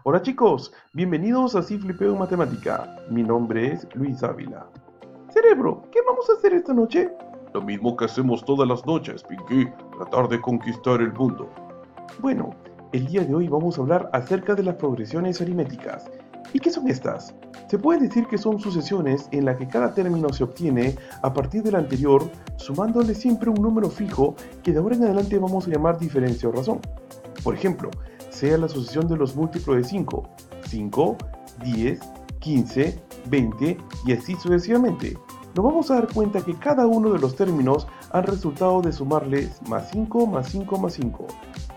Hola chicos, bienvenidos a Sí Flipeo en Matemática. Mi nombre es Luis Ávila. Cerebro, ¿qué vamos a hacer esta noche? Lo mismo que hacemos todas las noches, Pinky, tratar de conquistar el mundo. Bueno, el día de hoy vamos a hablar acerca de las progresiones aritméticas. ¿Y qué son estas? Se puede decir que son sucesiones en las que cada término se obtiene a partir del anterior, sumándole siempre un número fijo que de ahora en adelante vamos a llamar diferencia o razón. Por ejemplo, sea la sucesión de los múltiplos de 5, 5, 10, 15, 20 y así sucesivamente. Nos vamos a dar cuenta que cada uno de los términos han resultado de sumarles más 5 más 5 más 5.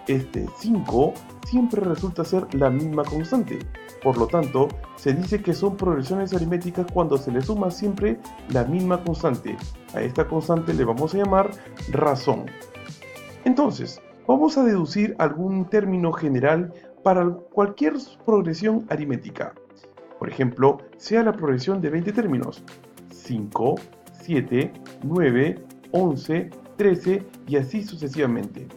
Este 5 siempre resulta ser la misma constante. Por lo tanto, se dice que son progresiones aritméticas cuando se le suma siempre la misma constante. A esta constante le vamos a llamar razón. Entonces, vamos a deducir algún término general para cualquier progresión aritmética. Por ejemplo, sea la progresión de 20 términos: 5, 7, 9, 11, 13 y así sucesivamente.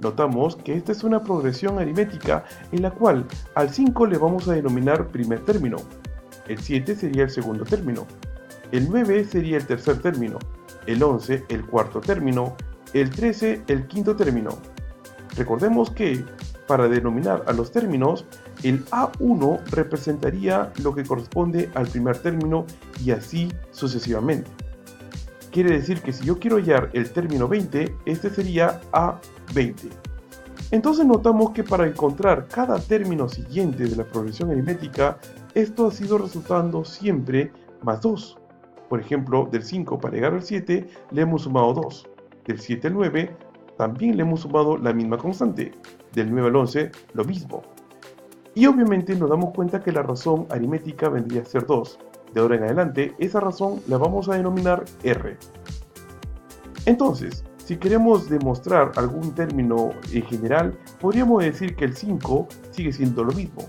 Notamos que esta es una progresión aritmética en la cual al 5 le vamos a denominar primer término, el 7 sería el segundo término, el 9 sería el tercer término, el 11 el cuarto término, el 13 el quinto término. Recordemos que para denominar a los términos, el A1 representaría lo que corresponde al primer término y así sucesivamente. Quiere decir que si yo quiero hallar el término 20, este sería A20. Entonces notamos que para encontrar cada término siguiente de la progresión aritmética, esto ha sido resultando siempre más 2. Por ejemplo, del 5 para llegar al 7 le hemos sumado 2. Del 7 al 9 también le hemos sumado la misma constante. Del 9 al 11 lo mismo. Y obviamente nos damos cuenta que la razón aritmética vendría a ser 2. De ahora en adelante, esa razón la vamos a denominar R. Entonces, si queremos demostrar algún término en general, podríamos decir que el 5 sigue siendo lo mismo.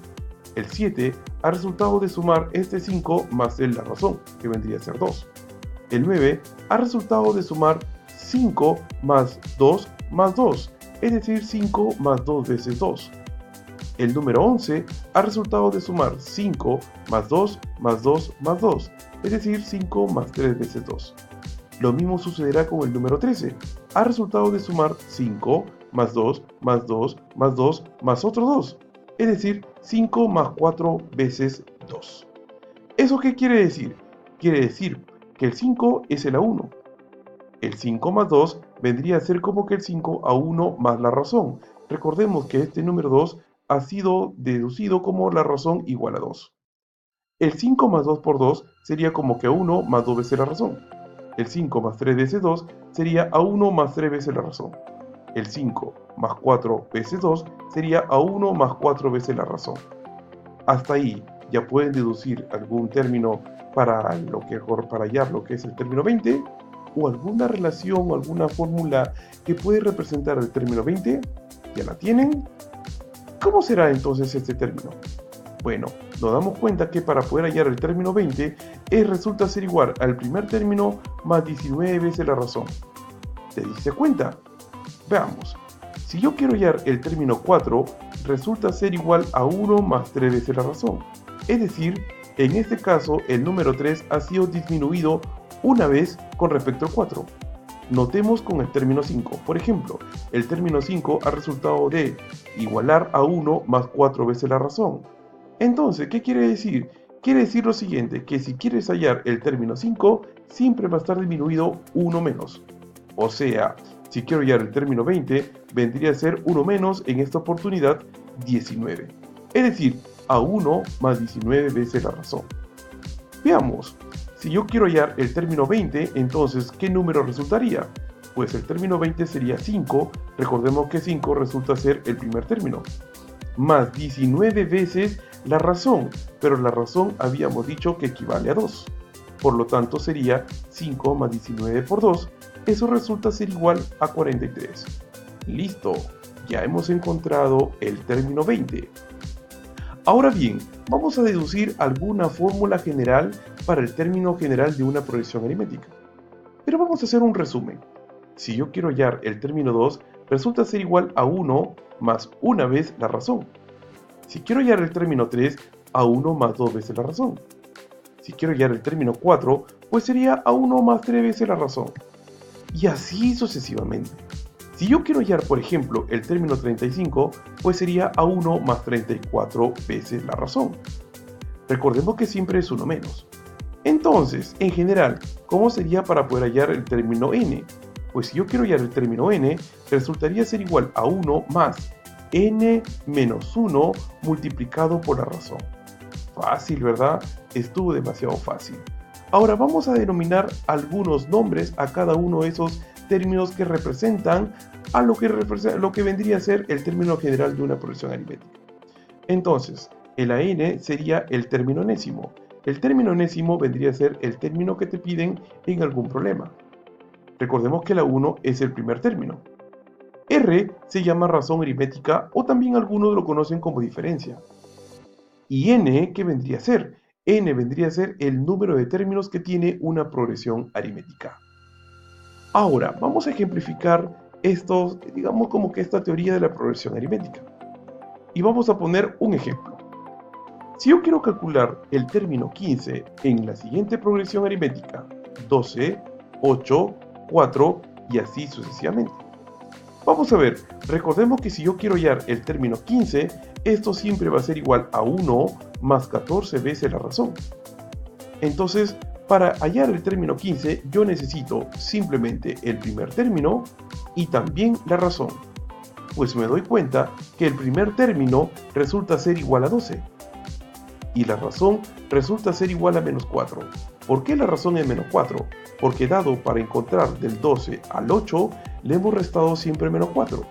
El 7 ha resultado de sumar este 5 más la razón, que vendría a ser 2. El 9 ha resultado de sumar 5 más 2 más 2, es decir, 5 más 2 veces 2. El número 11 ha resultado de sumar 5 más 2 más 2 más 2, es decir, 5 más 3 veces 2. Lo mismo sucederá con el número 13. Ha resultado de sumar 5 más 2 más 2 más 2 más otro 2, es decir, 5 más 4 veces 2. ¿Eso qué quiere decir? Quiere decir que el 5 es el A1. El 5 más 2 vendría a ser como que el 5 a 1 más la razón. Recordemos que este número 2 ha sido deducido como la razón igual a 2. El 5 más 2 por 2 sería como que a 1 más 2 veces la razón. El 5 más 3 veces 2 sería a 1 más 3 veces la razón. El 5 más 4 veces 2 sería a 1 más 4 veces la razón. Hasta ahí ya pueden deducir algún término para hallar lo que es el término 20, o alguna relación o alguna fórmula que puede representar el término 20. ¿Ya la tienen? ¿Cómo será entonces este término? Bueno, nos damos cuenta que para poder hallar el término 20, resulta ser igual al primer término más 19 veces la razón. ¿Te diste cuenta? Veamos. Si yo quiero hallar el término 4, resulta ser igual a 1 más 3 veces la razón. Es decir, en este caso el número 3 ha sido disminuido una vez con respecto al 4. Notemos con el término 5. Por ejemplo, el término 5 ha resultado de igualar a 1 más 4 veces la razón. Entonces, ¿qué quiere decir? Quiere decir lo siguiente, que si quieres hallar el término 5, siempre va a estar disminuido 1 menos. O sea, si quiero hallar el término 20, vendría a ser 1 menos, en esta oportunidad, 19. Es decir, a 1 más 19 veces la razón. Veamos, si yo quiero hallar el término 20, entonces, ¿qué número resultaría? Pues el término 20 sería 5, recordemos que 5 resulta ser el primer término, más 19 veces la razón, pero la razón habíamos dicho que equivale a 2. Por lo tanto sería 5 más 19 por 2, eso resulta ser igual a 43. Listo, ya hemos encontrado el término 20. Ahora bien, vamos a deducir alguna fórmula general para el término general de una progresión aritmética. Pero vamos a hacer un resumen. Si yo quiero hallar el término 2, resulta ser igual a 1 más una vez la razón. Si quiero hallar el término 3, a1 más 2 veces la razón. Si quiero hallar el término 4, pues sería a1 más 3 veces la razón. Y así sucesivamente. Si yo quiero hallar, por ejemplo, el término 35, pues sería a1 más 34 veces la razón. Recordemos que siempre es 1 menos. Entonces, en general, ¿cómo sería para poder hallar el término n? Pues si yo quiero hallar el término n, resultaría ser igual a 1 más n menos 1 multiplicado por la razón. Fácil, ¿verdad? Estuvo demasiado fácil. Ahora vamos a denominar algunos nombres a cada uno de esos términos que representan a lo que vendría a ser el término general de una progresión aritmética. Entonces, el AN sería el término enésimo. El término enésimo vendría a ser el término que te piden en algún problema. Recordemos que la 1 es el primer término. R se llama razón aritmética o también algunos lo conocen como diferencia. ¿Y n qué vendría a ser? N vendría a ser el número de términos que tiene una progresión aritmética. Ahora, vamos a ejemplificar digamos como que esta teoría de la progresión aritmética. Y vamos a poner un ejemplo. Si yo quiero calcular el término 15 en la siguiente progresión aritmética, 12, 8, 4 y así sucesivamente. Vamos a ver, recordemos que si yo quiero hallar el término 15, esto siempre va a ser igual a 1 más 14 veces la razón. Entonces, para hallar el término 15, yo necesito simplemente el primer término y también la razón. Pues me doy cuenta que el primer término resulta ser igual a 12. Y la razón resulta ser igual a menos 4. ¿Por qué la razón es menos 4? Porque dado para encontrar del 12 al 8, le hemos restado siempre menos 4.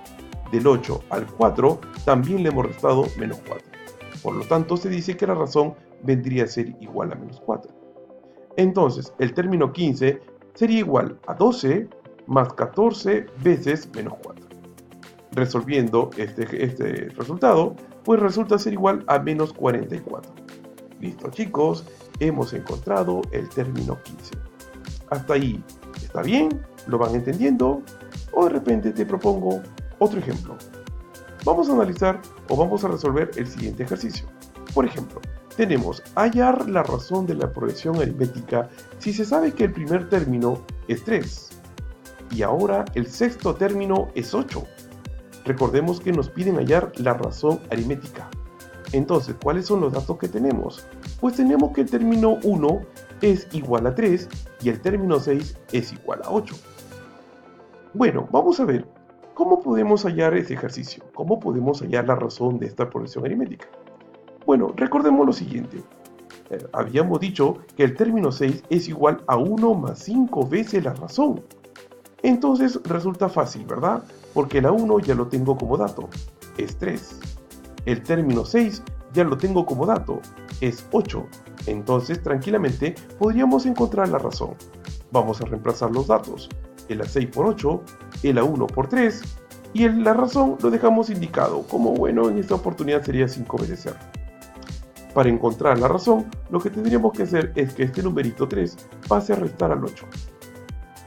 Del 8 al 4 también le hemos restado menos 4. Por lo tanto, se dice que la razón vendría a ser igual a menos 4. Entonces, el término 15 sería igual a 12 más 14 veces menos 4. Resolviendo este resultado, pues resulta ser igual a menos 44. Listo, chicos, hemos encontrado el término 15. Hasta ahí, ¿está bien? ¿Lo van entendiendo? O de repente te propongo otro ejemplo. Vamos a analizar o vamos a resolver el siguiente ejercicio. Por ejemplo, tenemos hallar la razón de la progresión aritmética si se sabe que el primer término es 3 y ahora el sexto término es 8. Recordemos que nos piden hallar la razón aritmética. Entonces, ¿cuáles son los datos que tenemos? Pues tenemos que el término 1 es igual a 3 y el término 6 es igual a 8. Bueno, vamos a ver cómo podemos hallar ese ejercicio, cómo podemos hallar la razón de esta progresión aritmética. Bueno, recordemos lo siguiente. Habíamos dicho que el término 6 es igual a 1 más 5 veces la razón. Entonces resulta fácil, ¿verdad? Porque la 1 ya lo tengo como dato, es 3. El término 6 ya lo tengo como dato, es 8. Entonces tranquilamente podríamos encontrar la razón. Vamos a reemplazar los datos, el A6 por 8, el A1 por 3 y la razón lo dejamos indicado, como bueno en esta oportunidad sería 5 veces R. Para encontrar la razón, lo que tendríamos que hacer es que este numerito 3 pase a restar al 8.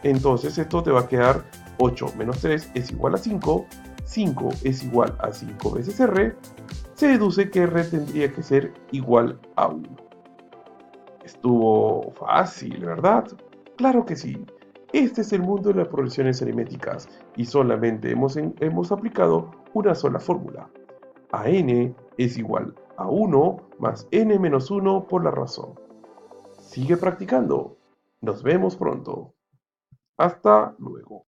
Entonces esto te va a quedar 8 menos 3 es igual a 5, 5 es igual a 5 veces R, se deduce que R tendría que ser igual a 1. Estuvo fácil, ¿verdad? Claro que sí. Este es el mundo de las progresiones aritméticas y solamente hemos aplicado una sola fórmula. A n es igual a 1 más n menos 1 por la razón. Sigue practicando. Nos vemos pronto. Hasta luego.